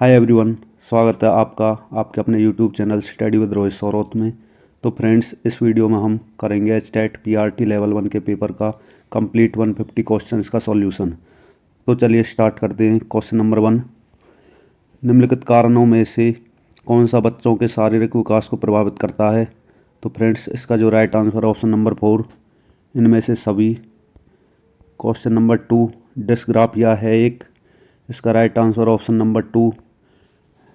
Hi everyone, स्वागत है आपका आपके अपने YouTube channel study with Rohit Saurot में। तो फ्रेंड्स, इस वीडियो में हम करेंगे स्टेट पीआरटी लेवल 1 के पेपर का कंप्लीट 150 क्वेश्चंस का सॉल्यूशन। तो चलिए स्टार्ट करते हैं। क्वेश्चन नंबर 1, निम्नलिखित कारणों में से कौन सा बच्चों के शारीरिक विकास को प्रभावित करता है? तो फ्रेंड्स, इसका जो राइट आंसर ऑप्शन नंबर 4, इनमें से सभी। क्वेश्चन नंबर 2, डिस्ग्राफिया है एक, इसका राइट आंसर ऑप्शन नंबर 2,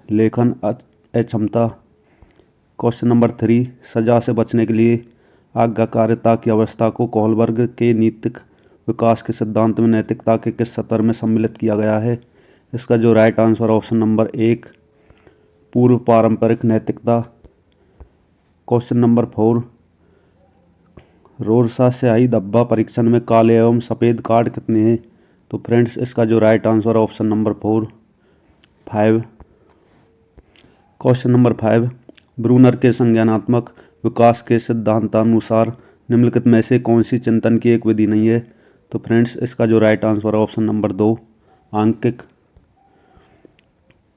लेखन अक्षमता। क्वेश्चन नंबर 3, सजा से बचने के लिए आज्ञाकारिता की अवस्था को कोहलबर्ग के नैतिक विकास के सिद्धांत में नैतिकता के किस स्तर में सम्मिलित किया गया है? इसका जो राइट आंसर ऑप्शन नंबर 1, पूर्व पारंपरिक नैतिकता। क्वेश्चन नंबर 4, रोरसा स्याही धब्बा परीक्षण में काले एवं सफ़ेद कार्ड कितने हैं? तो फ्रेंड्स, इसका जो right answer option number 4, 5। Question number 5, Bruner के संज्ञानात्मक विकास के सिद्धांतानुसार निम्नलिखित में से कौन सी चिंतन की एक विधि नहीं है? तो फ्रेंड्स, इसका जो राइट आंसर ऑप्शन नंबर 2, आंकिक।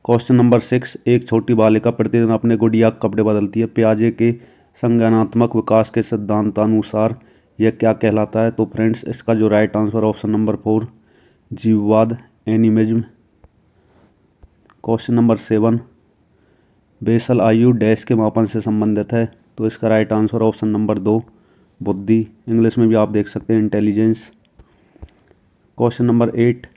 क्वेश्चन नंबर 6, एक छोटी बालिका प्रतिदिन अपने गुड़िया के कपड़े बदलती है। पियाजे के संज्ञानात्मक विकास के सिद्धांतानुसार यह क्या कहलाता है? तो फ्रेंड्स, इसका जो राइट आंसर ऑप्शन नंबर 4, जीववाद, एनिमिज्म। क्वेश्चन नंबर 7, बेसल आयु डैश के मापन से संबंधित है? तो इसका राइट आंसर ऑप्शन नंबर 2, बुद्धि। इंग्लिश में भी आप देख सकते हैं इंटेलिजेंस। क्वेश्चन नंबर 8,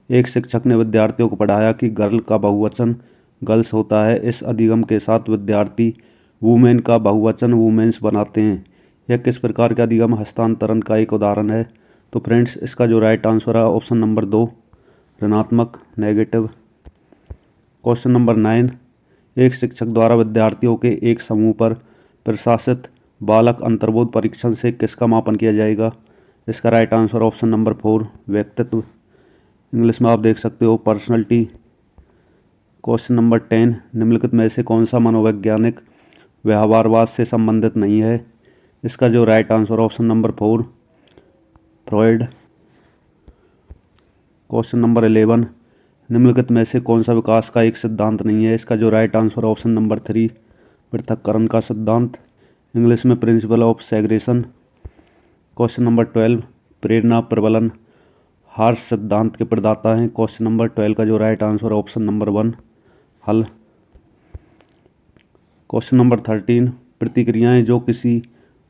एक शिक्षक ने विद्यार्थियों को पढ़ाया कि गर्ल का बहुवचन गर्ल्स होता है। इस अधिगम के साथ विद्यार्थी वुमेन का बहुवचन वुमेन्स बनाते हैं। यह किस प्रकार का अधिगम हस्तांतरण का एक उदाहरण है? तो फ्रेंड्स, इसका जो राइट आंसर है ऑप्शन नंबर 2, ऋणात्मक, नेगेटिव। क्वेश्चन नंबर 9, एक शिक्षक द्वारा विद्यार्थियों के एक समूह पर प्रशासित बालक अंतर्बोध परीक्षण से किसका मापन किया जाएगा? इसका राइट आंसर ऑप्शन नंबर 4, व्यक्तित्व। इंग्लिश में आप देख सकते हो पर्सनैलिटी। क्वेश्चन नंबर 10, निम्नलिखित में से कौन सा मनोवैज्ञानिक व्यवहारवाद से संबंधित नहीं है? इसका जो right answer option number 4, Freud. Question number 11, निम्नलिखित में से कौन सा विकास का एक सिद्धांत नहीं है? इसका जो राइट आंसर ऑप्शन नंबर 3, पृथक्करण का सिद्धांत। इंग्लिश में principle of segregation. Question number 12, प्रेरणा प्रबलन हार्स सिद्धांत के प्रदाता हैं। क्वेश्चन नंबर 12 का जो राइट आंसर ऑप्शन नंबर 1, हल। क्वेश्चन नंबर 13, प्रतिक्रियाएं जो किसी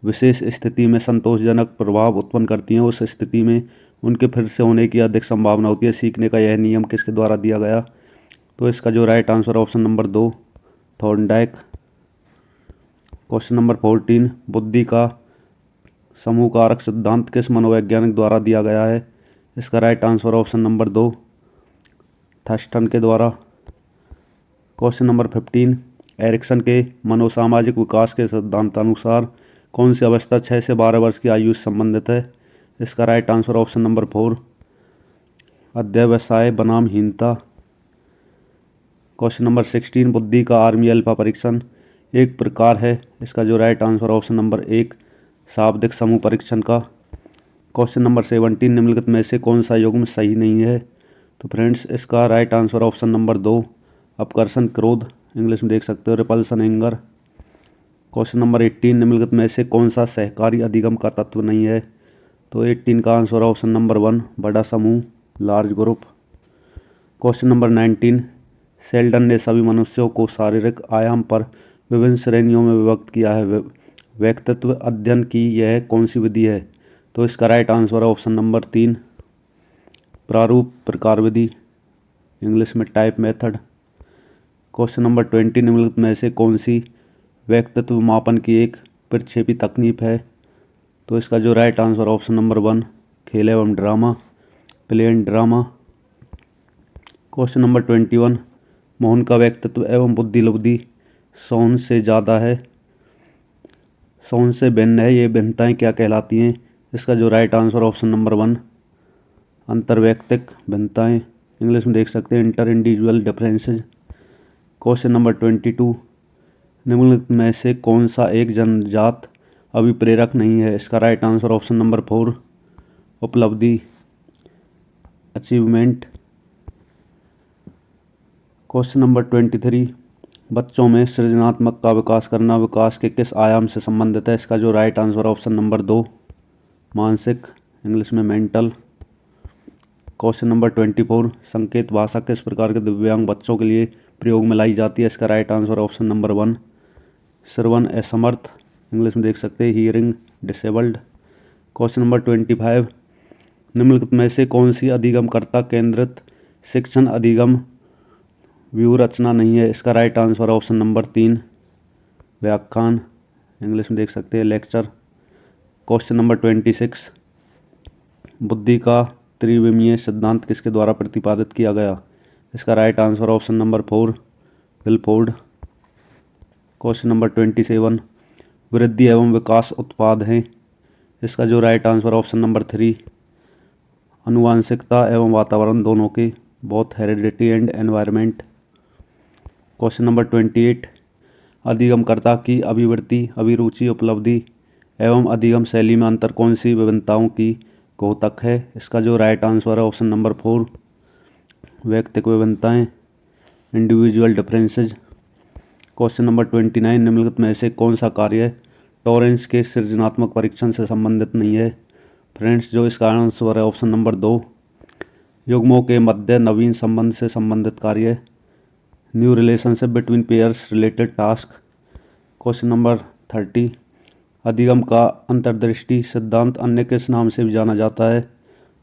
विशेष स्थिति में संतोषजनक प्रभाव उत्पन्न करती हैं, उस स्थिति में उनके फिर से होने की अधिक संभावना होती है। सीखने का यह नियम किसके द्वारा दिया गया? तो इसका जो right answer option number 2, Thorndike. Question number 14, बुद्धि का समूह कारक सिद्धांत किस मनोवैज्ञानिक द्वारा दिया गया है? इसका right answer option number 2, Thurston के द्वारा। क्वेश्चन नंबर 15, एरिक्सन के मनोसामाजिक विकास के सिद्धांतानुसार कौन सी अवस्था 6 से 12 वर्ष की आयु से संबंधित है? इसका राइट आंसर ऑप्शन नंबर 4, अध्यवसाय बनाम हीनता। क्वेश्चन नंबर 16, बुद्धि का आर्मी अल्फा परीक्षण एक प्रकार है। इसका जो राइट आंसर ऑप्शन नंबर 1, शाब्दिक समूह परीक्षण का। क्वेश्चन नंबर 17, निम्नलिखित में से कौन सा युग्म सही नहीं है? तो फ्रेंड्स, इसका राइट आंसर ऑप्शन नंबर 2, अपकर्षण क्रोध। इंग्लिश में देख सकते हो रिपल्सन एंगर। क्वेश्चन नंबर 18, निम्नलिखित में से कौन सा सहकारी अधिगम का तत्व नहीं है? तो 18 का आंसर ऑप्शन नंबर 1, बड़ा समूह, large group. Question number 19, Sheldon ने सभी मनुष्यों को शारीरिक आयाम पर विभिन्न श्रेणियों में विभक्त किया है। व्यक्तित्व अध्ययन की यह कौन सी विधि है? तो इसका राइट आंसर है ऑप्शन नंबर 3, प्रारूप प्रकार विधि। इंग्लिश में टाइप मेथड। क्वेश्चन नंबर 20, निम्नलिखित में से कौन सी व्यक्तित्व मापन की एक प्रक्षेपी तकनीक है? तो इसका जो राइट आंसर ऑप्शन नंबर 1, खेल एवं drama, play and drama. Question number 21, Mohan का व्यक्तित्व एवं बुद्धि सोहन से ज़्यादा है, सोहन से भिन्न है। ये भिन्नताएं क्या कहलाती हैं? इसका जो राइट आंसर ऑप्शन नंबर 1, अंतर्वैयक्तिक भिन्नताएं। इंग्लिश में देख सकते हैं inter individual differences. Question number 22, निम्नलिखित में से कौन सा एक जन्मजात अभिप्रेरक नहीं है? इसका राइट आंसर ऑप्शन नंबर 4, उपलब्धि, अचीवमेंट। क्वेश्चन नंबर 23, बच्चों में सृजनात्मक का विकास करना विकास के किस आयाम से संबंधित है? इसका जो राइट आंसर ऑप्शन नंबर 2, मानसिक, इंग्लिश में मेंटल। क्वेश्चन नंबर 24, संकेत भाषा किस प्रकार के दिव्यांग बच्चों के लिए प्रयोग में लाई जाती है? इसका राइट आंसर ऑप्शन नंबर 1, श्रवण असमर्थ, इंग्लिश में देख सकते हैं हियरिंग डिसेबल्ड। क्वेश्चन नंबर 25, निम्नलिखित में से कौन सी अधिगमकर्ता केंद्रित शिक्षण अधिगम व्यूह रचना नहीं है? इसका राइट आंसर ऑप्शन नंबर 3, व्याख्यान, इंग्लिश में देख सकते हैं लेक्चर। क्वेश्चन नंबर 26, बुद्धि का त्रिविमीय सिद्धांत किसके द्वारा प्रतिपादित किया गया? इसका right answer option number 4, Wilford. Question number 27, वृद्धि एवं विकास उत्पाद हैं? इसका जो राइट आंसर ऑप्शन नंबर 3, आनुवांशिकता एवं वातावरण दोनों के, both heredity and environment. Question number 28, अधिगमकर्ता की अभिवृत्ति, अभिरुचि, उपलब्धि एवं अधिगम शैली में अंतर कौन सी विभिन्नताओं की द्योतक है? इसका जो राइट आंसर है ऑप्शन नंबर 4, वैयक्तिक विभिन्नताएं, इंडिविजुअल डिफरेंसेज। क्वेश्चन नंबर 29, निम्नलिखित में से कौन सा कार्य टॉरेंस के सृजनात्मक परीक्षण से संबंधित नहीं है? फ्रेंड्स, जो इसका आंसर है ऑप्शन नंबर 2, युग्मों के मध्य नवीन संबंध से संबंधित कार्य, new relationship between pairs related task. Question number 30, अधिगम का अंतर्दृष्टि सिद्धांत अन्य किस नाम से भी जाना जाता है?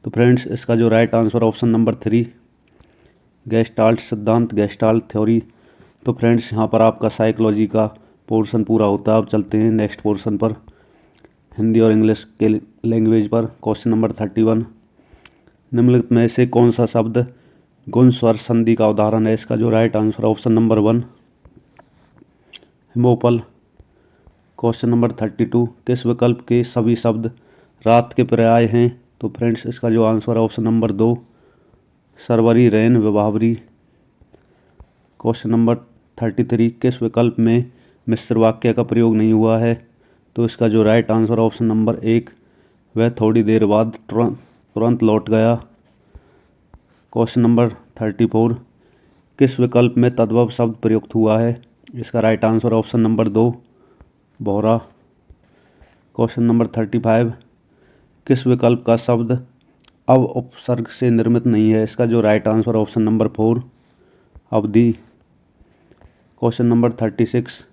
तो फ्रेंड्स, इसका जो right answer option number 3, gestalt सिद्धांत, गेस्टाल्ट थ्योरी। तो फ्रेंड्स, यहाँ पर आपका साइकोलॉजी का पोर्शन पूरा होता है। अब चलते हैं नेक्स्ट पोर्शन पर, हिंदी और इंग्लिश के लैंग्वेज पर। क्वेश्चन नंबर 31, निम्नलिखित में से कौन सा शब्द गुण स्वर संधि का उदाहरण है? इसका जो राइट आंसर ऑप्शन नंबर 1, हिमोपल। क्वेश्चन नंबर 32, किस विकल्प के सभी शब्द रात के पर्याय हैं? तो फ्रेंड्स, इसका जो आंसर है ऑप्शन नंबर 2, सरवरी, रैन, विभावरी। क्वेश्चन नंबर 33, किस विकल्प में मिश्र वाक्य का प्रयोग नहीं हुआ है? तो इसका जो राइट आंसर ऑप्शन नंबर 1, वह थोड़ी देर बाद तुरंत लौट गया। क्वेश्चन नंबर 34, किस विकल्प में तद्भव शब्द प्रयुक्त हुआ है? इसका right answer option number 2, Bohra. Question number 35, किस विकल्प का शब्द अब उपसर्ग से निर्मित नहीं है? इसका जो राइट आंसर ऑप्शन नंबर 4, अवधि। क्वेश्चन नंबर 36,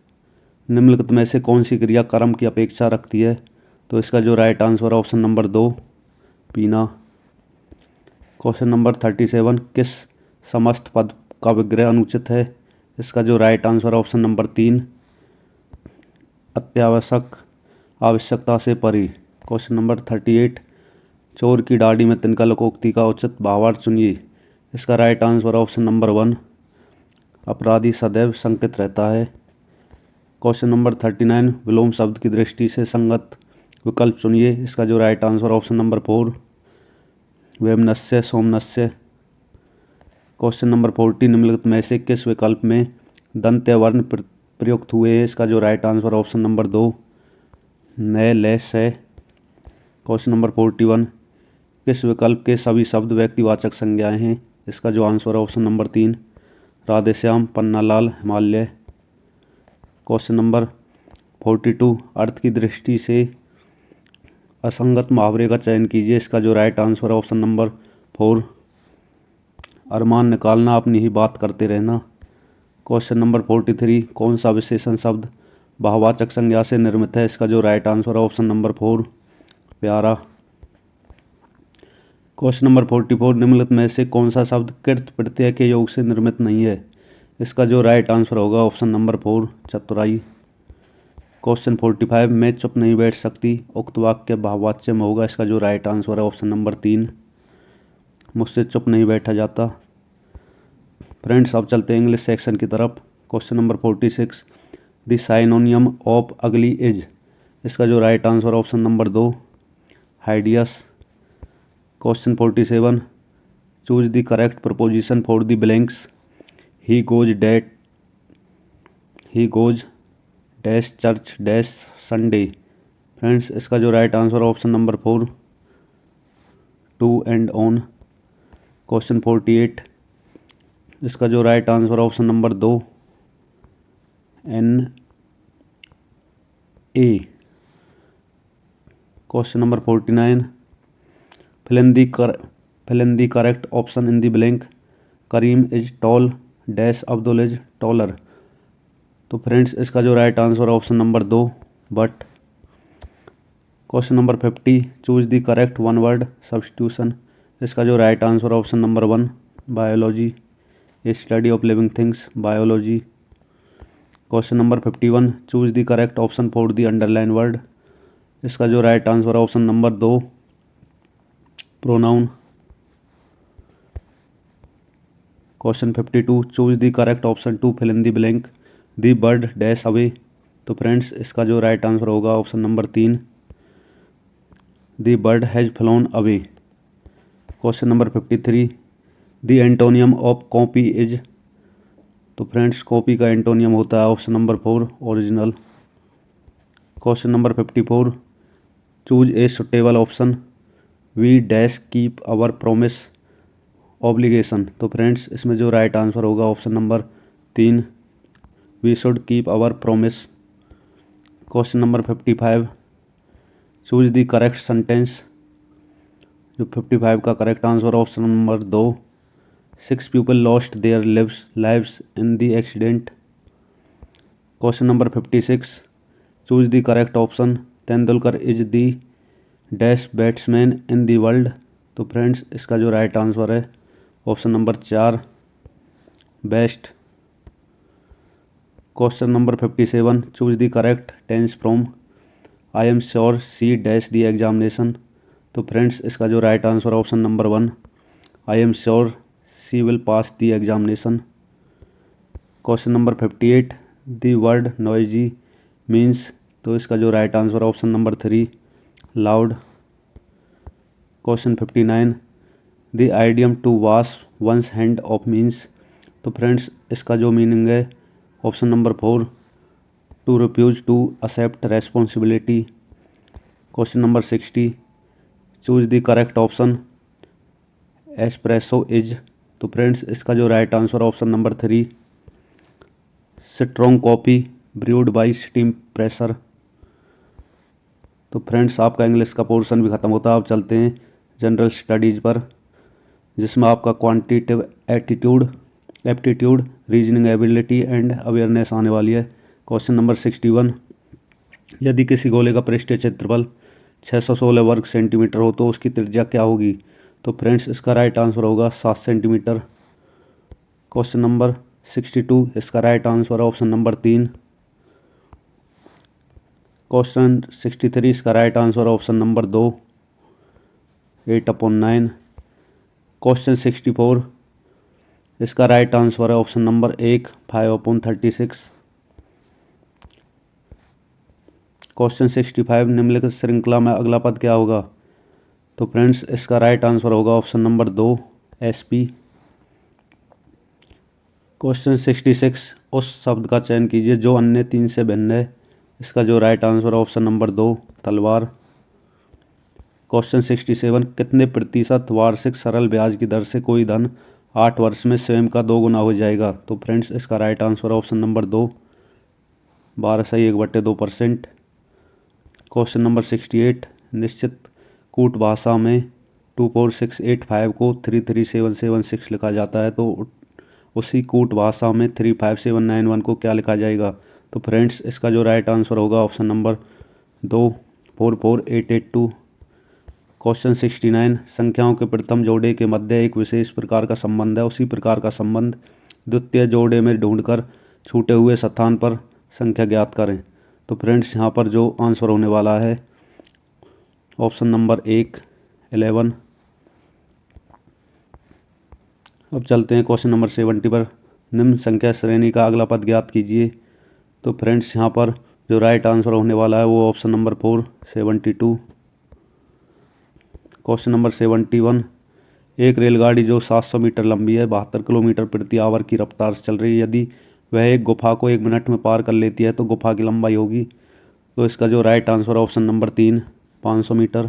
निम्नलिखित में से कौन सी क्रिया कर्म की अपेक्षा रखती है? तो इसका जो राइट आंसर ऑप्शन नंबर 2, पीना। क्वेश्चन नंबर 37, किस समस्त पद का विग्रह अनुचित है? इसका जो राइट आंसर ऑप्शन नंबर 3, अत्यावश्यक, आवश्यकता से परे। क्वेश्चन नंबर 38, चोर की दाढ़ी में तिनका लोकोक्ति का उचित भावार्थ चुनिए। इसका राइट आंसर ऑप्शन नंबर 1, अपराधी सदैव शंकित रहता है। क्वेश्चन नंबर 39, विलोम शब्द की दृष्टि से संगत विकल्प चुनिए। इसका जो राइट आंसर ऑप्शन नंबर 4, वैमनस्य, सोमनस्य। क्वेश्चन नंबर 40, निम्नलिखित में से किस विकल्प में दंत्य वर्ण प्रयुक्त हुए हैं? इसका जो राइट आंसर ऑप्शन नंबर 2, नय, लय, से। क्वेश्चन नंबर 41, किस विकल्प के सभी शब्द व्यक्तिवाचक संज्ञाएं हैं? इसका जो आंसर है option number 3, Radheshyam, Pannalal, Himalaya. Question number 42, अर्थ की दृष्टि से असंगत मुहावरे का चयन कीजिए। इसका जो राइट आंसर है ऑप्शन नंबर 4, अरमान निकालना, अपनी ही बात करते रहना। क्वेश्चन नंबर 43, कौन सा विशेषण शब्द बहुवाचक संज्ञा से निर्मित है? इसका जो राइट आंसर है ऑप्शन नंबर 4, प्यारा। क्वेश्चन नंबर 44, निम्नलिखित में से कौन सा शब्द कृत प्रत्यय के योग से निर्मित नहीं है? इसका जो राइट आंसर होगा ऑप्शन नंबर 4, चतुराई। क्वेश्चन 45, मैं चुप नहीं बैठ सकती, उक्त वाक्य बहुवाच्य में होगा। इसका जो राइट आंसर है ऑप्शन नंबर 3, मुझसे चुप नहीं बैठा जाता। फ्रेंड्स, अब चलते हैं इंग्लिश सेक्शन की तरफ। Question number 46, the synonym of ugly is. इसका जो right answer option number 2, hideous. Question 47, choose the correct preposition for the blanks. He goes dash church dash Sunday. Friends, इसका जो right answer option number 4, to and on. Question 48, इसका जो right answer option number 2 NA। Question number 49, fill in the correct option in the blank। Karim is toll dash Abdul is taller. तो friends इसका जो right answer option number 2 but. Question number 50, choose the correct one word substitution. इसका जो right answer option number 1 biology, a study of living things biology. Question number 51, choose the correct option for the underline word. इसका जो right answer option number 2 pronoun. Question 52, choose the correct option to fill in the blank the bird dash away. तो friends इसका जो right answer होगा option number 3 the bird has flown away. Question number 53, the antonym of copy is. तो friends copy का antonym होता है option number 4 original. Question number 54, choose a suitable option we dash keep our promise obligation. तो friends इसमें जो right answer होगा option number 3 we should keep our promise. Question number 55, choose the correct sentence. जो 55 का correct answer option number 2 6 people lost their lives in the accident. Question number 56, choose the correct option Tendulkar is the dash batsman in the world. तो friends इसका जो right answer है option number 4 best. Question number 57, choose the correct tense from I am sure she dash the examination. तो friends इसका जो right answer option number 1 I am sure C will pass the examination. Question number 58, the word noisy means. तो इसका जो right answer option number 3 loud. Question 59, the idiom to wash one's hand of means. तो friends इसका जो meaning है option number 4 to refuse to accept responsibility. Question number 60, choose the correct option espresso is. तो friends इसका जो right answer option number 3 strong coffee brewed by steam pressure. तो friends आपका English का पोर्शन भी खत्म होता है। अब चलते हैं जनरल स्टडीज़ पर, जिसमें आपका quantitative aptitude reasoning ability and awareness आने वाली है। क्वेश्चन नंबर 61, यदि किसी गोले का पृष्ठीय क्षेत्रफल 616 वर्ग सेंटीमीटर हो तो उसकी त्रिज्या क्या होगी। तो फ्रेंड्स इसका राइट आंसर होगा 7 सेंटीमीटर। क्वेश्चन नंबर 62, इसका right answer option number 3। Question 63, इसका right answer option number 2 8/9। Question 64, इसका राइट आंसर है ऑप्शन नंबर 1 5/36। क्वेश्चन 65, निम्नलिखित श्रृंखला में अगला पद क्या होगा। तो फ्रेंड्स इसका राइट आंसर होगा ऑप्शन नंबर 2 SP। क्वेश्चन 66, उस शब्द का चयन कीजिए जो अन्य 3 से भिन्न है। इसका जो राइट आंसर ऑप्शन नंबर 2 तलवार। क्वेश्चन 67, कितने प्रतिशत वार्षिक सरल ब्याज की दर से कोई धन 8 वर्ष में स्वयं का 2 गुना हो जाएगा। तो फ्रेंड्स इसका right answer option number 2 12.1/2%। Question number 68, निश्चित कूट भाषा में 24685 को 33776 लिखा जाता है, तो उसी कूट भाषा में 35791 को क्या लिखा जाएगा। तो फ्रेंड्स इसका जो राइट आंसर होगा ऑप्शन नंबर 2 44882। क्वेश्चन 69, संख्याओं के प्रथम जोड़े के मध्य एक विशेष प्रकार का संबंध है, उसी प्रकार का संबंध द्वितीय जोड़े में ढूंढकर छूटे हुए स्थान पर संख्या ज्ञात करें। तो फ्रेंड्स यहाँ पर जो आंसर होने वाला है ऑप्शन नंबर 1 11। अब चलते हैं क्वेश्चन नंबर 70 पर, निम्न संख्या श्रेणी का अगला पद ज्ञात कीजिए। तो फ्रेंड्स यहाँ पर जो राइट आंसर होने वाला है वो ऑप्शन नंबर 4 72। क्वेश्चन नंबर 71, एक रेलगाड़ी जो 700 मीटर लंबी है 72 किलोमीटर प्रति आवर की रफ्तार से चल रही है, यदि वह एक गुफा को 1 मिनट में पार कर लेती है तो गुफा की लंबाई होगी। तो इसका जो right answer option number 3 500 metre.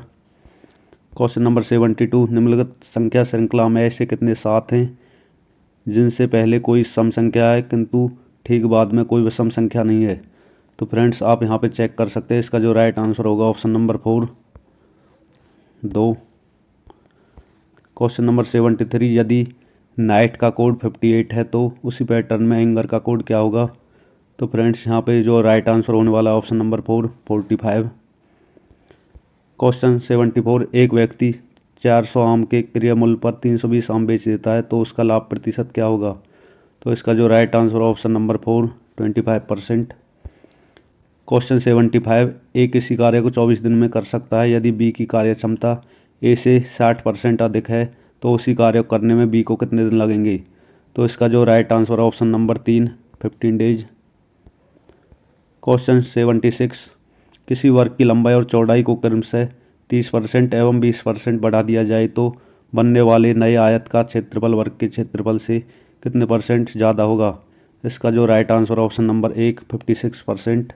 Question number 72, निम्नलिखित संख्या श्रृंखला में ऐसे कितने सात हैं जिनसे पहले कोई सम संख्या है किंतु ठीक बाद में कोई विषम संख्या नहीं है। तो फ्रेंड्स आप यहाँ पे चेक कर सकते हैं, इसका जो राइट आंसर होगा ऑप्शन नंबर 4 2। क्वेश्चन नंबर 73, यदि नाइट का कोड 58 है तो उसी पैटर्न में एंगर का कोड क्या होगा? तो फ्रेंड्स यहाँ पे जो राइट आंसर होने वाला है ऑप्शन नंबर 4 45। क्वेश्चन 74, एक व्यक्ति 400 आम के क्रय मूल्य पर 320 आम बेच देता है तो उसका लाभ प्रतिशत क्या होगा? तो इसका जो right answer option number 4 25%। Question 75, ए किसी कार्य को 24 दिन में कर सकता है यदि बी की कार्य क्षमता ए से 60% अधिक है तो उसी कार्य को करने में बी को कितने दिन लगेंगे? तो इसका जो right answer option number 3 15 days. Question 76, किसी वर्ग की लंबाई और चौड़ाई को क्रमशः 30% एवं 20% बढ़ा दिया जाए तो बनने वाले नए आयत का क्षेत्रफल वर्ग के क्षेत्रफल से कितने % ज़्यादा होगा? इसका जो right answer option number 1 56%।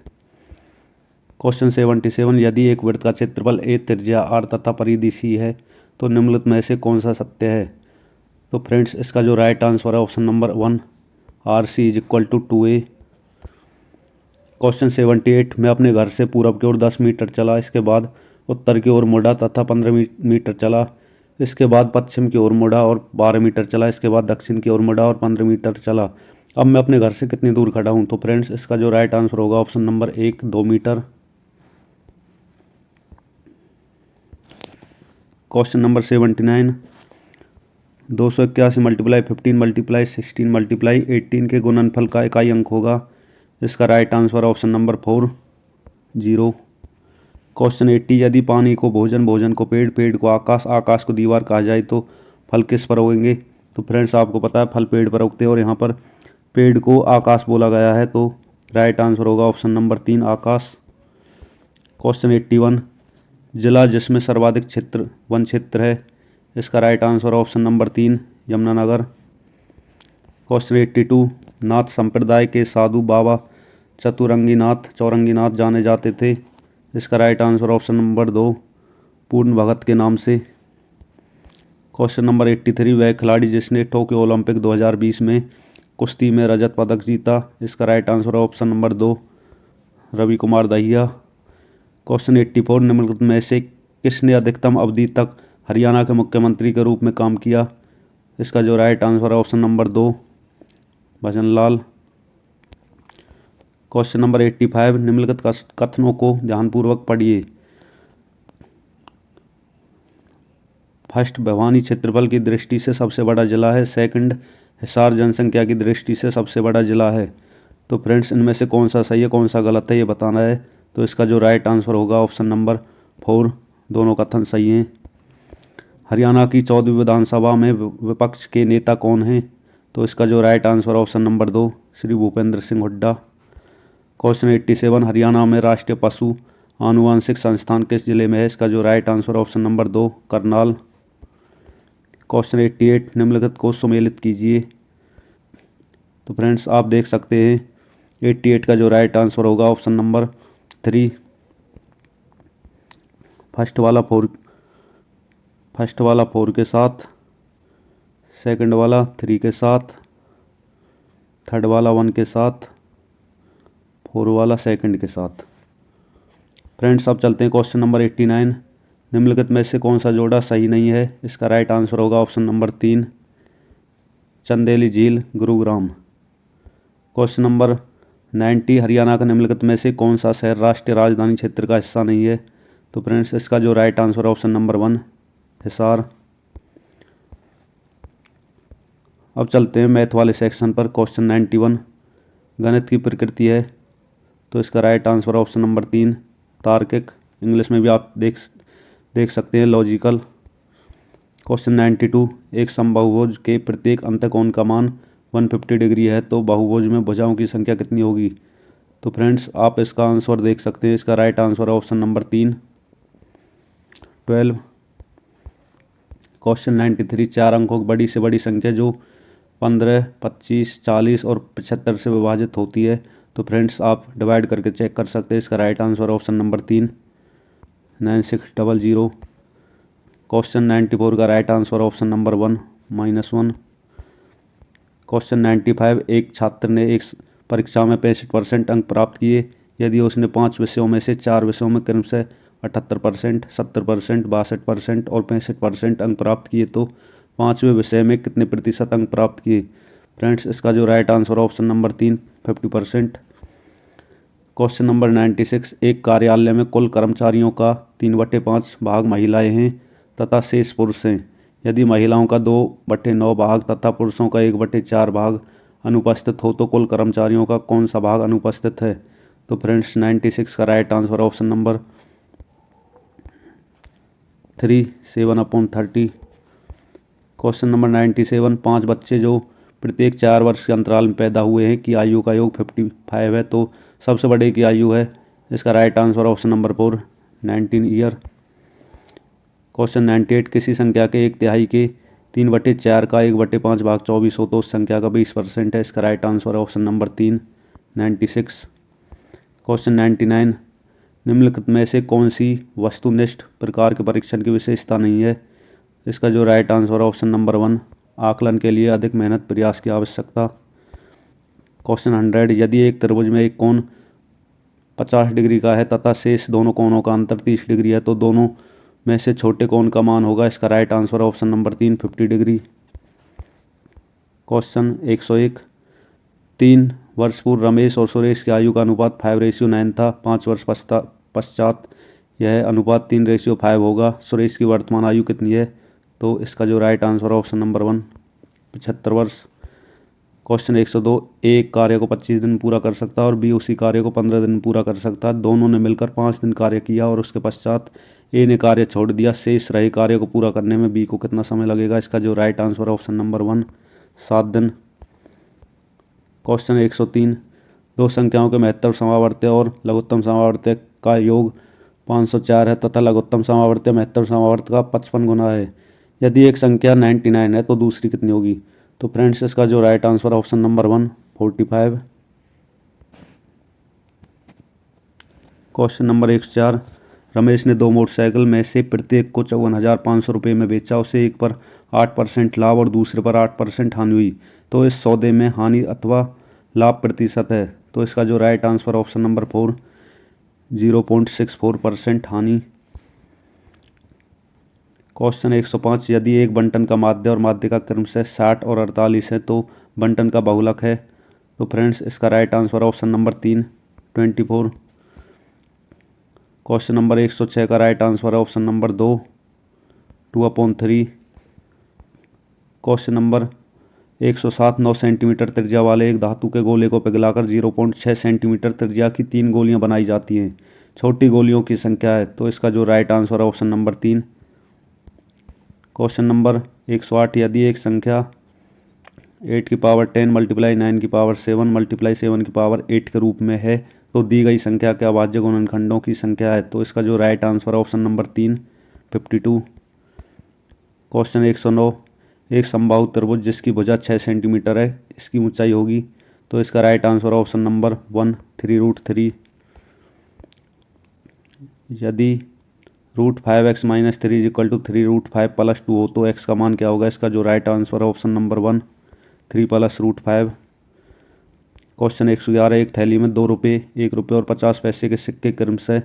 Question 77, यदि एक वृत्त का क्षेत्रफल ए त्रिज्या आर तथा परिधि सी है तो निम्नलिखित में से कौन सा सत्य है? तो फ्रेंड्स इसका जो राइट आंसर है option number 1 R C is equal to 2a। Question 78, मैं अपने घर से पूरब की ओर 10 मीटर चला, इसके बाद उत्तर की ओर मुड़ा तथा 15 मीटर चला, इसके बाद पश्चिम की ओर मुड़ा और 12 मीटर चला, इसके बाद दक्षिण की ओर मुड़ा और 15 मीटर चला। अब मैं अपने घर से कितनी दूर खड़ा हूँ? तो फ्रेंड्स इसका जो राइट आंसर होगा option number 1 2 metre. Question number 79, 281 multiply 15 multiply 16 multiply 18 के गुणनफल का इकाई अंक होगा। इसका right answer option number 4 0। Question 80, यदि पानी को भोजन, भोजन को पेड़, पेड़ को आकाश, आकाश को दीवार कहा जाए तो फल किस पर उगेंगे? तो फ्रेंड्स आपको पता है फल पेड़ पर उगते हैं और यहाँ पर पेड़ को आकाश बोला गया है, तो राइट आंसर होगा ऑप्शन नंबर 3 आकाश। क्वेश्चन 81, जिला जिसमें सर्वाधिक क्षेत्र वन क्षेत्र है, इसका right answer option number 3 Yamunanagar. Question 82, नाथ संप्रदाय के साधु बाबा चौरंगीनाथ जाने जाते थे, इसका राइट आंसर ऑप्शन नंबर 2 पूर्ण भगत के नाम से। क्वेश्चन नंबर 83, वह खिलाड़ी जिसने टोक्यो ओलंपिक 2020 में कुश्ती में रजत पदक जीता, इसका right answer option number 2 Ravi Kumar Dahiya. Question 84, निम्नलिखित में से किसने अधिकतम अवधि तक हरियाणा के मुख्यमंत्री के रूप में काम किया? इसका जो राइट आंसर है ऑप्शन नंबर 2 भजन लाल। क्वेश्चन नंबर 85, निम्नलिखित कथनों को ध्यानपूर्वक पढ़िए। फर्स्ट, भिवानी क्षेत्रफल की दृष्टि से सबसे बड़ा जिला है। सेकंड, हिसार जनसंख्या की दृष्टि से सबसे बड़ा जिला है। तो फ्रेंड्स इनमें से कौन सा सही है कौन सा गलत है ये बताना है। तो इसका जो राइट आंसर होगा ऑप्शन नंबर 4 दोनों कथन सही हैं। हरियाणा की 14वीं विधानसभा में विपक्ष के नेता कौन हैं? तो इसका जो right answer option number 2 Shri Bhupendra Singh Hooda. Question 87, Haryana में राष्ट्रीय पशु आनुवांशिक संस्थान किस जिले में है? इसका जो right answer option number 2 Karnal. Question 88, निम्नलिखित को सुमेलित कीजिए। तो फ्रेंड्स आप देख सकते हैं 88 का जो राइट आंसर होगा ऑप्शन नंबर 3 फर्स्ट वाला 4 के साथ, सेकंड वाला 3 के साथ, थर्ड वाला 1 के साथ, 4 वाला सेकंड के साथ। फ्रेंड्स अब चलते हैं क्वेश्चन नंबर 89, निम्नलिखित में से कौन सा जोड़ा सही नहीं है? इसका राइट आंसर होगा ऑप्शन नंबर 3 चंदेली झील गुरुग्राम। क्वेश्चन नंबर 90, हरियाणा का निम्नलिखित में से कौन सा शहर राष्ट्रीय राजधानी क्षेत्र का हिस्सा नहीं है? तो फ्रेंड्स इसका जो right answer option number 1 Hisar. अब चलते हैं मैथ वाले सेक्शन पर। क्वेश्चन 91, गणित की प्रकृति है, तो इसका राइट आंसर ऑप्शन नंबर 3 तार्किक। इंग्लिश में भी आप देख सकते हैं लॉजिकल। क्वेश्चन 92, एक समबाहुभुज के प्रत्येक अंतःकोण का मान 150 डिग्री है तो बहुभुज में भुजाओं की संख्या कितनी होगी? तो फ्रेंड्स आप इसका आंसर देख सकते हैं, इसका right answer option number 3 12। Question 93, 4 अंकों की बड़ी से बड़ी संख्या जो 15, 25, 40 और 75 से विभाजित होती है, तो फ्रेंड्स आप डिवाइड करके चेक कर सकते हैं। इसका right answer option number 3 9600। Question 94 का right answer option number 1 -1। Question 95, एक छात्र ने एक परीक्षा में 65% अंक प्राप्त किए। यदि उसने 5 विषयों में से 4 विषयों में क्रमशः 78%, 70%, 62% और 65% अंक प्राप्त किए तो 5वें विषय में कितने प्रतिशत अंक प्राप्त किए? फ्रेंड्स, इसका जो राइट आंसर है ऑप्शन नंबर 3, 50%। क्वेश्चन नंबर 96, एक कार्यालय में कुल कर्मचारियों का 3/5 भाग महिलाएं हैं तथा शेष पुरुष हैं। यदि महिलाओं का 2/9 भाग तथा पुरुषों का 1/4 भाग अनुपस्थित हो तो कुल कर्मचारियों का कौन सा भाग अनुपस्थित है? तो फ्रेंड्स 96 का right answer option number 3, 7/30। Question number 97, 5 बच्चे जो प्रत्येक 4 वर्ष के अंतराल में पैदा हुए हैं की आयु का योग 55 है तो सबसे बड़े की आयु है? इसका right answer option number 4, 19 year. Question 98, किसी संख्या के 1/3 के 3/4 का 1/5 भाग 24 हो तो उस संख्या का 20% है। इसका right answer option number 3, 96। Question 99, निम्नलिखित में से कौन सी वस्तुनिष्ठ प्रकार के परीक्षण की विशेषता नहीं है? इसका जो राइट आंसर है ऑप्शन नंबर 1, आकलन के लिए अधिक मेहनत प्रयास की आवश्यकता। क्वेश्चन 100, यदि एक त्रिभुज में एक कोण 50 डिग्री का है तथा शेष दोनों कोणों का अंतर 30 डिग्री है तो दोनों में से छोटे कोण का मान होगा? इसका राइट आंसर है ऑप्शन नंबर 3, 50 डिग्री। क्वेश्चन 101, 3 वर्ष पूर्व रमेश और सुरेश की आयु का अनुपात 5:9 था। 5 वर्ष पश्चात यह अनुपात 3:5 होगा। सुरेश की वर्तमान आयु कितनी है? तो इसका जो राइट आंसर है ऑप्शन नंबर 1, 75 वर्ष। क्वेश्चन 102, ए एक कार्य को 25 दिन पूरा कर सकता है और बी उसी कार्य को 15 दिन पूरा कर सकता है। दोनों ने मिलकर 5 दिन कार्य किया और उसके पश्चात ए ने कार्य छोड़ दिया। शेष रहे कार्य को पूरा करने में बी को कितना समय लगेगा? इसका जो राइट आंसर है ऑप्शन नंबर 1, 7 दिन। क्वेश्चन 103, दो संख्याओं के महत्तम समावर्त्य और लघुत्तम समावर्त्य का योग 504 है तथा लघुत्तम समावर्त्य महत्तम समावर्त्य का 55 गुना है। यदि एक संख्या 99 है तो दूसरी कितनी होगी? तो फ्रेंड्स, इसका जो राइट आंसर है option number 1, 45। Question number 104, Ramesh ने 2 मोटरसाइकिल में से प्रत्येक को 54,500 रुपये में बेचा। उसे एक पर 8% लाभ और दूसरे पर 8% हानि हुई तो इस सौदे में हानि अथवा लाभ प्रतिशत है? तो इसका जो राइट आंसर ऑप्शन नंबर 4, 0.64% हानि। क्वेश्चन 105, यदि एक बंटन का माध्य और माध्य का क्रमशः 60 और 48 है तो बंटन का बहुलक है? तो फ्रेंड्स, इसका right answer option number 3, 24। Question number 106 का राइट आंसर है option number 2, 2/3। Question number 107, 9 centimetre त्रिज्या वाले एक धातु के गोले को पिघलाकर 0.6 सेंटीमीटर त्रिज्या की 3 गोलियां बनाई जाती हैं। छोटी गोलियों की संख्या है? तो इसका जो राइट आंसर है ऑप्शन नंबर 3। क्वेश्चन नंबर 108, यदि एक संख्या 8 की पावर 10 मल्टीप्लाई 9 की पावर 7 मल्टीप्लाई 7 की पावर 8 के रूप में है तो दी गई संख्या के अभाज्य गुणनखंडों की संख्या है? तो इसका जो राइट आंसर है ऑप्शन नंबर 3, 52। क्वेश्चन 109, एक समबाहु त्रिभुज जिसकी भुजा 6 सेंटीमीटर है, इसकी ऊंचाई होगी? तो इसका राइट आंसर ऑप्शन नंबर 1, 3√3। यदि √5x - 3 = 3√5 + 2 हो तो x का मान क्या होगा? इसका जो राइट आंसर है ऑप्शन नंबर 1, 3 + √5। क्वेश्चन 111, एक थैली में 2 रुपये, 1 रुपये और 50 पैसे के सिक्के क्रमशः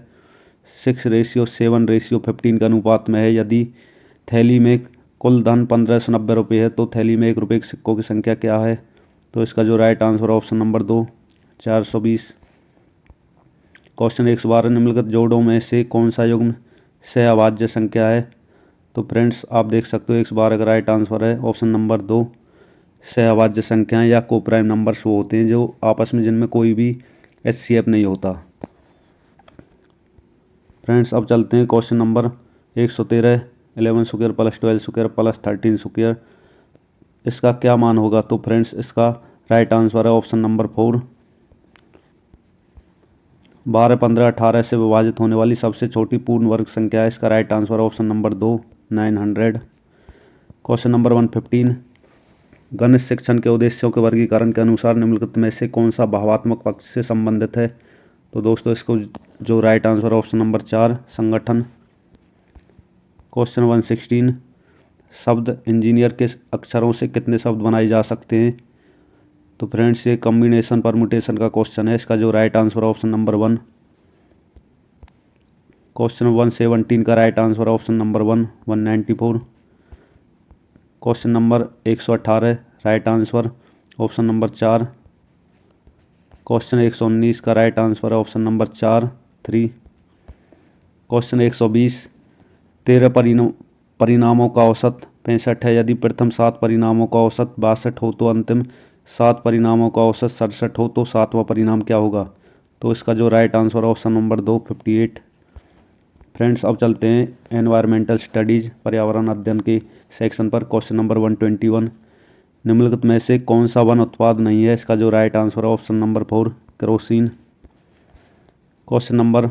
6:7:15 के अनुपात में है। यदि थैली में कुल धन 1590 रुपये है तो थैली में 1 रुपये के सिक्कों की संख्या क्या है? तो इसका जो right answer option number 2, 420। Question 112, निम्नलिखित जोड़ों में से कौन सा युग्म सहअभाज्य संख्या है? तो फ्रेंड्स, आप देख सकते हो 112 का राइट आंसर है ऑप्शन नंबर 2। सहअभाज्य संख्याएं या कोप्राइम नंबर्स वो होते हैं जो आपस में जिनमें कोई भी HCF नहीं होता। फ्रेंड्स, अब चलते हैं question number 113, 11 square + 12 square + 13 square, इसका क्या मान होगा? तो फ्रेंड्स, इसका राइट आंसर है ऑप्शन नंबर 4, 12, 15, 18 से विभाजित होने वाली सबसे छोटी पूर्ण वर्ग संख्या है। इसका right answer option number 2, 900। Question number 115, गणित शिक्षण के उद्देश्यों के वर्गीकरण के अनुसार निम्नलिखित में से कौन सा भावात्मक पक्ष से संबंधित है? तो दोस्तों, इसको जो राइट आंसर ऑप्शन नंबर 4, संगठन। क्वेश्चन 116, शब्द इंजीनियर के अक्षरों से कितने शब्द बनाए जा सकते हैं? तो फ्रेंड्स ये कॉम्बिनेशन परमुटेशन का क्वेश्चन है। इसका जो right answer option number 1। Question 117 का right answer option number 1 194। Question number 118 right answer option number 4। Question 119 का right answer option number 4 3। Question 120 13 परिणामों का औसत 65 है। यदि प्रथम 7 परिणामों का औसत 62 हो तो अंतिम 7 परिणामों का औसत 67 हो तो 7वां परिणाम क्या होगा? तो इसका जो right answer option number 2 58। Friends अब चलते हैं एनवायरमेंटल स्टडीज पर्यावरण अध्ययन के सेक्शन पर। क्वेश्चन नंबर 121 निम्नलिखित में से कौन सा वन उत्पाद नहीं है? इसका जो right answer option number 4 kerosene. Question number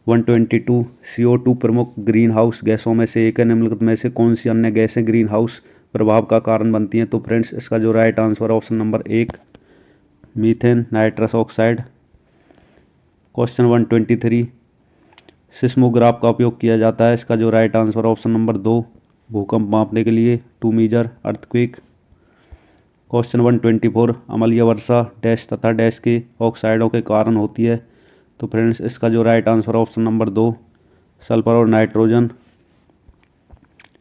122 CO2 प्रमुख ग्रीन हाउस गैसों में से एक है। निम्नलिखित में से कौन सी अन्य गैसें ग्रीन हाउस प्रभाव का कारण बनती हैं? तो फ्रेंड्स इसका जो right answer option number 1 methane nitrous oxide. Question 123 seismograph का उपयोग किया जाता है। इसका जो राइट आंसर ऑप्शन नंबर 2 भूकंप मापने के लिए टू मेजर अर्थक्वेक। क्वेश्चन 124 अम्लीय वर्षा डैश तथा डैश के ऑक्साइडों के कारण होती है। तो फ्रेंड्स इसका जो right answer option number 2 sulphur और नाइट्रोजन।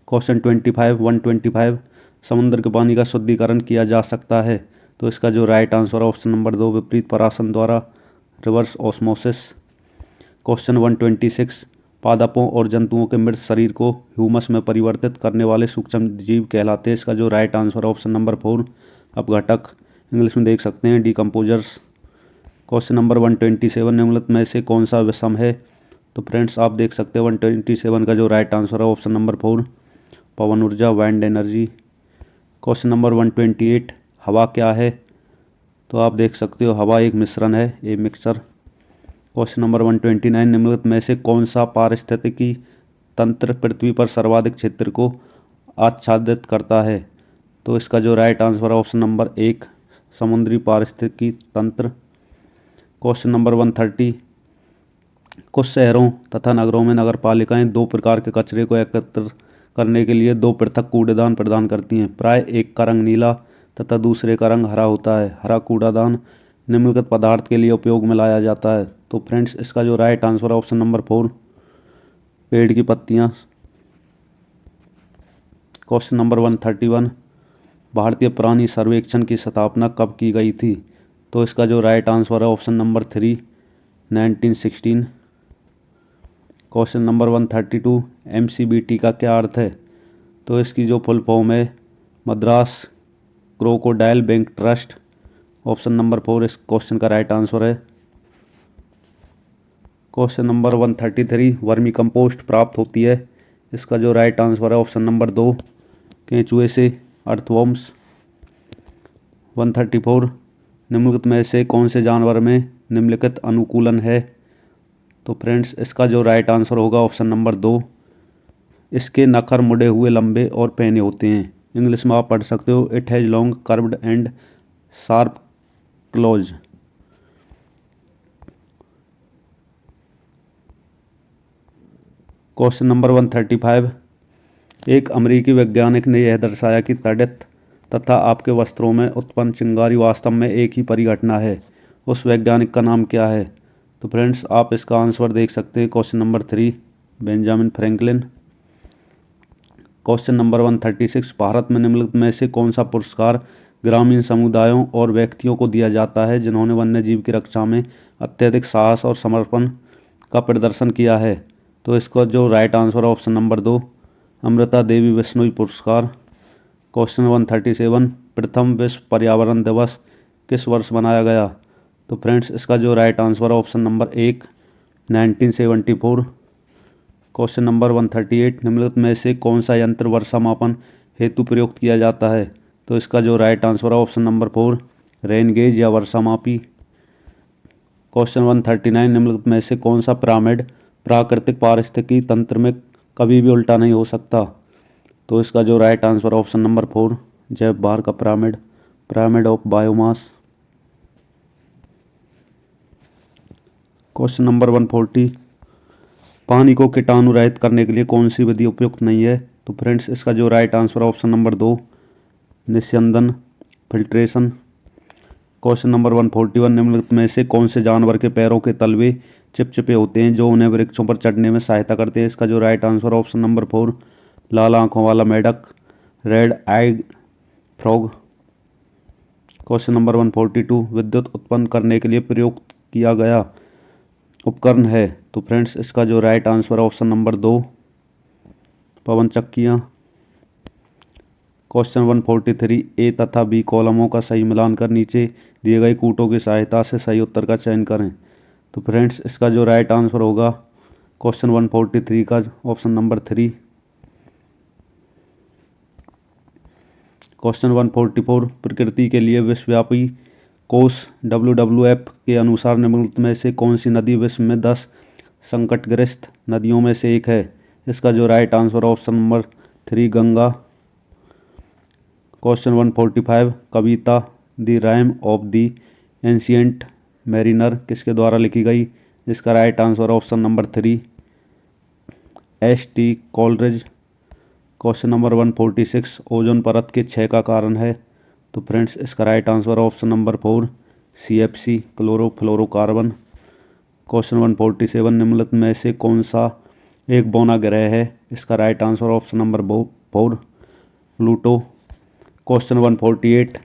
क्वेश्चन 125 समुद्र के पानी का शुद्धिकरण किया जा सकता है। तो इसका जो राइट आंसर ऑप्शन नंबर 2 विपरीत परासन द्वारा रिवर्स ऑस्मोसिस। क्वेश्चन 126 पादपों और जंतुओं के मृत शरीर को ह्यूमस में परिवर्तित करने वाले सूक्ष्म जीव कहलाते हैं। इसका जो राइट आंसर ऑप्शन नंबर 4 अपघटक, इंग्लिश में देख सकते हैं डिकम्पोजर्स। क्वेश्चन नंबर 127 निम्नलिखित में से कौन सा विषम है? तो फ्रेंड्स आप देख सकते हैं 127 का जो राइट आंसर है ऑप्शन नंबर 4 पवन ऊर्जा वाइंड एनर्जी। क्वेश्चन नंबर 128 हवा क्या है? तो आप देख सकते हो हवा एक मिश्रण है, ए मिक्सचर। क्वेश्चन नंबर 129 निम्नलिखित में से कौन सा पारिस्थितिकी तंत्र पृथ्वी पर सर्वाधिक क्षेत्र को आच्छादित करता है? तो इसका जो राइट आंसर है ऑप्शन नंबर 1 समुद्री पारिस्थितिकी तंत्र। क्वेश्चन नंबर 130 कुछ शहरों तथा नगरों में नगरपालिकाएं 2 प्रकार के कचरे को एकत्र करने के लिए 2 पृथक कूड़ेदान प्रदान करती हैं। प्राय एक का रंग नीला तथा दूसरे का रंग हरा होता है। हरा कूड़ादान निम्नलिखित पदार्थ के लिए उपयोग में लाया जाता है। तो फ्रेंड्स इसका जो राइट आंसर है ऑप्शन नंबर 4 पेड़ की पत्तियां। क्वेश्चन नंबर 131 भारतीय प्राणी सर्वेक्षण की स्थापना कब की गई थी? तो इसका जो राइट आंसर है option number 3 1916। Question number 132 MCBT का क्या अर्थ है? तो इसकी जो फुल फॉर्म है Madras crocodile bank trust. Option number 4 इस क्वेश्चन का राइट आंसर है। क्वेश्चन नंबर 133 वर्मी कंपोस्ट प्राप्त होती है। इसका जो राइट आंसर है ऑप्शन नंबर 2 केंचुए से अर्थवॉर्म्स। 134 निम्नलिखित में से कौन से जानवर में निम्नलिखित अनुकूलन है? तो फ्रेंड्स इसका जो राइट आंसर होगा ऑप्शन नंबर 2 इसके नखर मुड़े हुए लंबे और पैने होते हैं। इंग्लिश में आप पढ़ सकते हो it has long curved and sharp clause. Question number 135 एक अमेरिकी वैज्ञानिक ने यह दर्शाया कि तड़ित तथा आपके वस्त्रों में उत्पन्न चिंगारी वास्तव में एक ही परिघटना है। उस वैज्ञानिक का नाम क्या है? तो फ्रेंड्स आप इसका आंसर देख सकते हैं question number 3 Benjamin Franklin. Question number 136 Bharat में निम्नलिखित में से कौन सा पुरस्कार ग्रामीण समुदायों और व्यक्तियों को दिया जाता है जिन्होंने वन्यजीव की रक्षा में अत्यधिक साहस और समर्पण का प्रदर्शन किया है? तो इसका जो राइट आंसर है ऑप्शन नंबर 2 अमृता देवी बिश्नोई पुरस्कार। क्वेश्चन 137 प्रथम विश्व पर्यावरण दिवस किस वर्ष मनाया गया? तो फ्रेंड्स इसका जो राइट आंसर है ऑप्शन नंबर 1 1974। क्वेश्चन नंबर 138 निम्नलिखित में से कौन सा यंत्र वर्षा मापन हेतु प्रयुक्त किया जाता है? तो इसका जो राइट आंसर है ऑप्शन नंबर 4 रेन गेज या वर्षा मापी। क्वेश्चन 139 निम्नलिखित में से कौन सा पिरामिड प्राकृतिक पारिस्थितिकी तंत्र में कभी भी उल्टा नहीं हो सकता? तो इसका जो राइट आंसर ऑप्शन नंबर 4 जैव बार का pyramid, pyramid of biomass. Question number 140 पानी को कीटाणु रहित करने के लिए कौन सी विधि उपयुक्त नहीं है? तो फ्रेंड्स इसका जो राइट आंसर ऑप्शन नंबर 2 निस्यंदन फिल्ट्रेशन। क्वेश्चन नंबर 141 निम्नलिखित में से कौन से जानवर के पैरों के तलवे चिपचिपे होते हैं जो उन्हें वृक्षों पर चढ़ने में सहायता करते हैं? इसका जो राइट आंसर ऑप्शन नंबर 4 लाल आंखों वाला मेढक, red eyed frog. Question number 142 विद्युत उत्पन्न करने के लिए प्रयोग किया गया उपकरण है? तो फ्रेंड्स इसका जो राइट आंसर ऑप्शन नंबर 2 पवन चक्कियाँ। क्वेश्चन 143 ए तथा बी कॉलमों का सही मिलान कर नीचे दिए गए कूटों की सहायता से सही उत्तर का चयन करें। तो फ्रेंड्स इसका जो राइट आंसर होगा क्वेश्चन 143 का ऑप्शन नंबर 3। क्वेश्चन 144 प्रकृति के लिए विश्वव्यापी कोष WWF के अनुसार निम्नलिखित में से कौन सी नदी विश्व में 10 संकटग्रस्त नदियों में से एक है? इसका जो right answer option number 3 Ganga. Question 145 Kavita the rhyme of the ancient mariner किसके द्वारा लिखी गई? इसका right answer option number 3 S.T. Coleridge. Question number 146 ozone परत के क्षय का कारण है? तो फ्रेंड्स इसका right answer option number 4 CFC chlorofluorocarbon. Question 147 निम्नलिखित में से कौन सा एक बौना ग्रह है? इसका right answer option number 4 Pluto. Question 148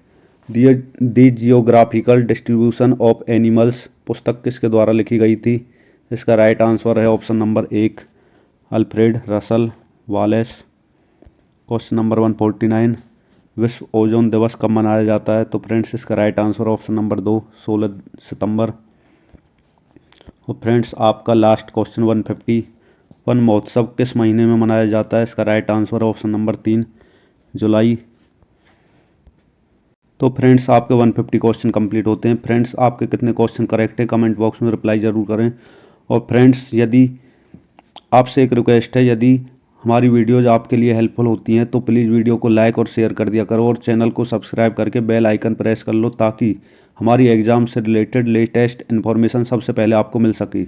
the geographical distribution of animals पुस्तक किसके द्वारा लिखी गई थी? इसका राइट आंसर है option number 1 Alfred Russell wireless. Question number 149 विश्व ओजोन दिवस कब मनाया जाता है? तो फ्रेंड्स इसका राइट आंसर ऑप्शन नंबर 2 16 सितंबर। और फ्रेंड्स आपका लास्ट क्वेश्चन 150 वन महोत्सव किस महीने में मनाया जाता है? इसका राइट आंसर ऑप्शन नंबर 3 जुलाई। तो फ्रेंड्स आपके 150 क्वेश्चन कंप्लीट होते हैं। फ्रेंड्स आपके कितने क्वेश्चन करेक्ट है कमेंट बॉक्स में रिप्लाई जरूर करें। और फ्रेंड्स यदि आपसे एक रिक्वेस्ट है, यदि हमारी वीडियोज़ आपके लिए हेल्पफुल होती हैं तो प्लीज़ वीडियो को लाइक और शेयर कर दिया करो और चैनल को सब्सक्राइब करके बेल आइकन प्रेस कर लो ताकि हमारी एग्ज़ाम से रिलेटेड लेटेस्ट इन्फॉर्मेशन सबसे पहले आपको मिल सके।